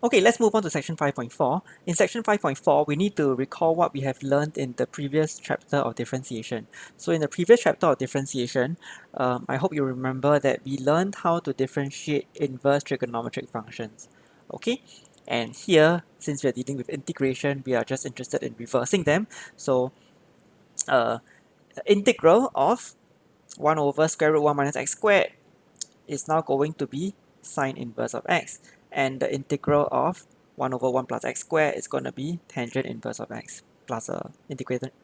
Okay, let's move on to section 5.4. In section 5.4, we need to recall what we have learned in the previous chapter of differentiation. So in the previous chapter of differentiation, I hope you remember that we learned how to differentiate inverse trigonometric functions. Okay, and here, since we are dealing with integration, we are just interested in reversing them. So the integral of 1 over square root 1 minus x squared is now going to be sine inverse of x, and the integral of 1 over 1 plus x squared is going to be tangent inverse of x plus a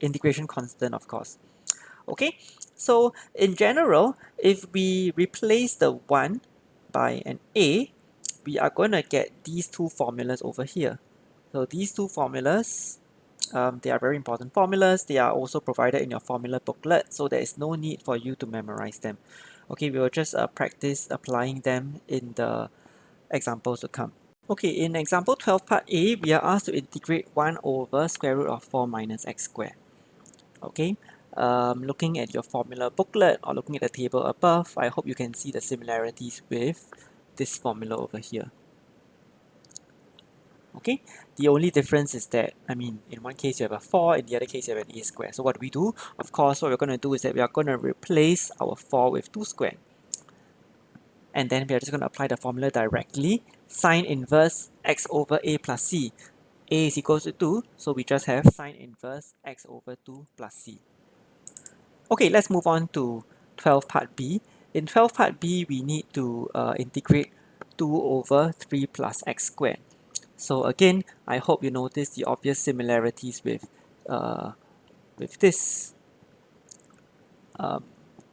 integration constant, of course. Okay, so in general, if we replace the 1 by an a, we are going to get these two formulas over here. So these two formulas, they are very important formulas. They are also provided in your formula booklet, so there is no need for you to memorize them. Okay, we will just practice applying them in the examples to come. Okay, in example 12 part A, we are asked to integrate 1 over square root of 4 minus x squared. Okay, looking at your formula booklet or looking at the table above, I hope you can see the similarities with this formula over here. Okay, the only difference is that, in one case you have a 4, in the other case you have an a squared. So what do we do? Of course, what we're going to do is that we are going to replace our 4 with 2 squared. And then we are just going to apply the formula directly. Sine inverse x over a plus c. A is equals to 2, so we just have sine inverse x over 2 plus c. Okay, let's move on to 12 part B. In 12 part B, we need to integrate 2 over 3 plus x squared. So again, I hope you notice the obvious similarities with this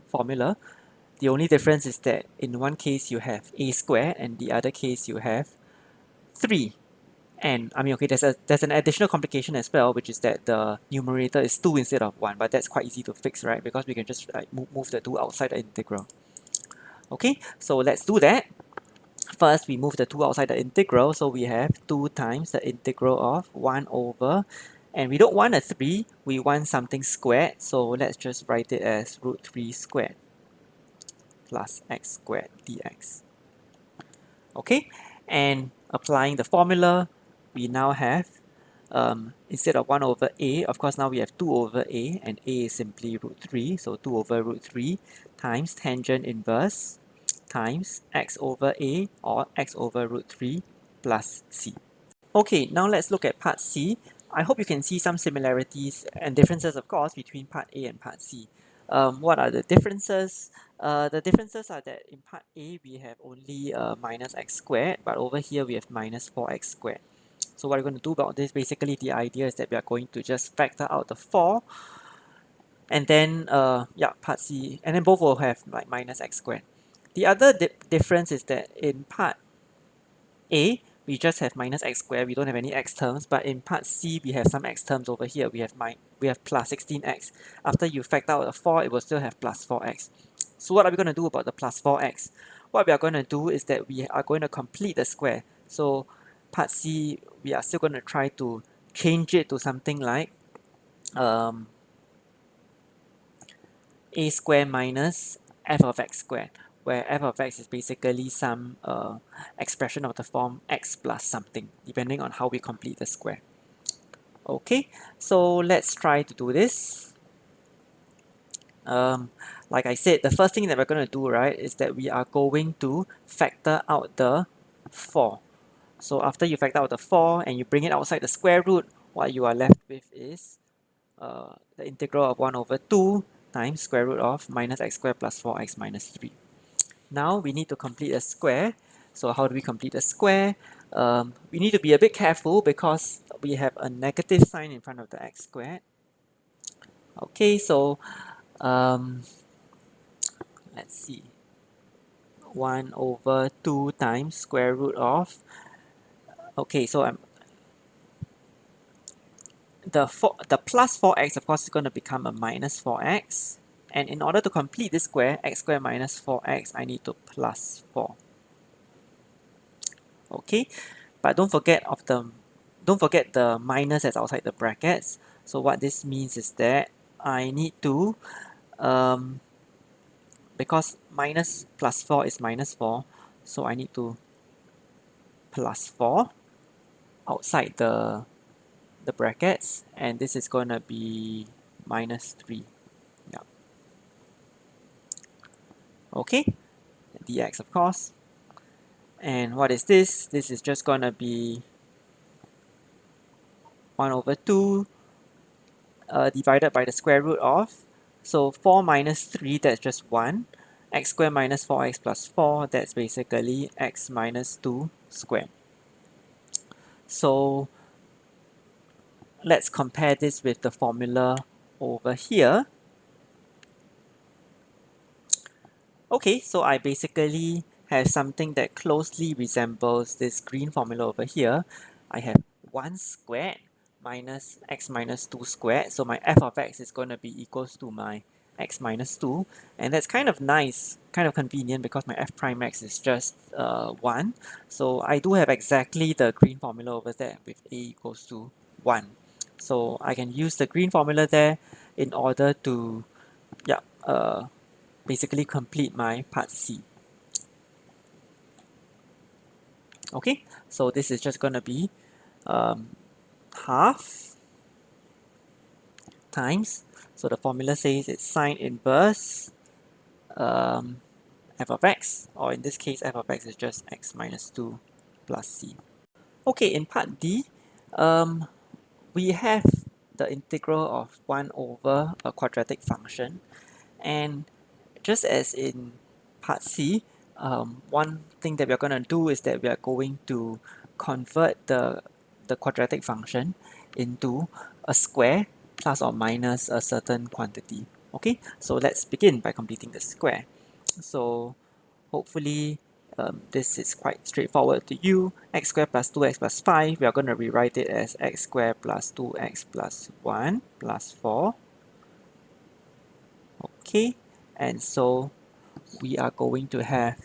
formula. The only difference is that in one case you have a squared and the other case you have 3. And okay, there's an additional complication as well, which is that the numerator is 2 instead of 1, but that's quite easy to fix, right? Because we can just move the 2 outside the integral. Okay, so let's do that. First, we move the 2 outside the integral, so we have 2 times the integral of 1 over, and we don't want a 3, we want something squared, so let's just write it as root 3 squared plus x squared dx. Okay, and applying the formula, we now have, instead of 1 over a, of course now we have 2 over a, and a is simply root 3, so 2 over root 3 times tangent inverse times x over a, or x over root 3 plus c. Okay, now let's look at part C. I hope you can see some similarities and differences, of course, between part A and part C. What are the differences? The differences are that in part A, we have only minus x squared, but over here we have minus 4x squared. So what we're going to do about this, basically the idea is that we are going to just factor out the 4, and then, part C, and then both will have like minus x squared. The other difference is that in part A, we just have minus x squared, we don't have any x terms, but in part C, we have some x terms over here. We have plus 16x. After you factor out a 4, it will still have plus 4x. So what are we going to do about the plus 4x? What we are going to do is that we are going to complete the square. So part C, we are still going to try to change it to something like a squared minus f of x squared, where f of x is basically some expression of the form x plus something, depending on how we complete the square. Okay, so let's try to do this. Like I said, the first thing that we're going to do, right, is that we are going to factor out the 4. So after you factor out the 4 and you bring it outside the square root, what you are left with is the integral of 1 over 2 times square root of minus x squared plus 4x minus 3. Now we need to complete a square. So how do we complete a square? We need to be a bit careful because we have a negative sign in front of the x squared. Okay, so let's see. 1 over 2 times square root of, okay, so the plus 4x, of course, is going to become a minus 4x. And in order to complete this square, x squared minus 4x, I need to plus 4. Okay, but don't forget the minus that's outside the brackets. So what this means is that I need to, because minus plus 4 is minus 4, so I need to plus 4. outside the brackets, and this is going to be minus 3. Yeah. Okay, dx of course. And what is this? This is just going to be 1 over 2 divided by the square root of. So 4 minus 3, that's just 1. X squared minus 4x plus 4, that's basically x minus 2 squared. So let's compare this with the formula over here. Okay, so I basically have something that closely resembles this green formula over here. I have 1 squared minus x minus 2 squared. So my f of x is going to be equals to my x minus 2. And that's kind of nice, kind of convenient because my f prime x is just 1. So I do have exactly the green formula over there with a equals to 1. So I can use the green formula there in order to, yeah, basically complete my part C. Okay, so this is just going to be half times, so the formula says it's sine inverse um, f of x, or in this case f of x is just x minus 2 plus c. Okay, in part D, um, we have the integral of 1 over a quadratic function, and just as in part C, one thing that we're going to do is that we are going to convert the quadratic function into a square plus or minus a certain quantity. Okay, so let's begin by completing the square. So hopefully this is quite straightforward to you. X squared plus 2x plus 5, we are going to rewrite it as x squared plus 2x plus 1 plus 4. Okay, and so we are going to have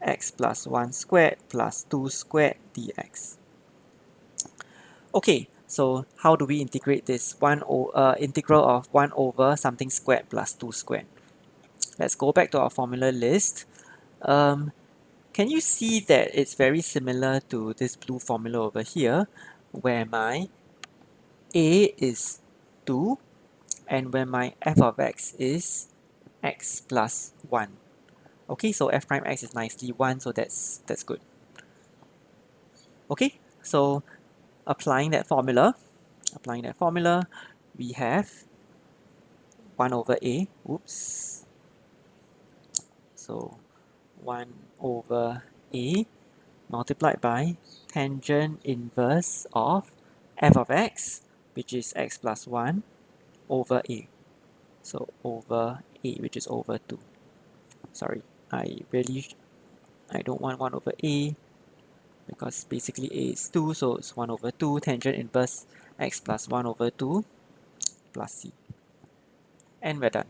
x plus 1 squared plus 2 squared dx. Okay, so how do we integrate this integral of 1 over something squared plus 2 squared? Let's go back to our formula list. Can you see that it's very similar to this blue formula over here, where my a is 2 and where my f of x is x plus 1. Okay, so f prime x is nicely 1, so that's good. Okay, so applying that formula, we have 1 over a, oops, so 1 over a multiplied by tangent inverse of f of x, which is x plus 1 over a. So over a, which is over 2. Sorry, I don't want 1 over a, because basically a is 2, so it's 1 over 2, tangent inverse x plus 1 over 2 plus c. And we're done.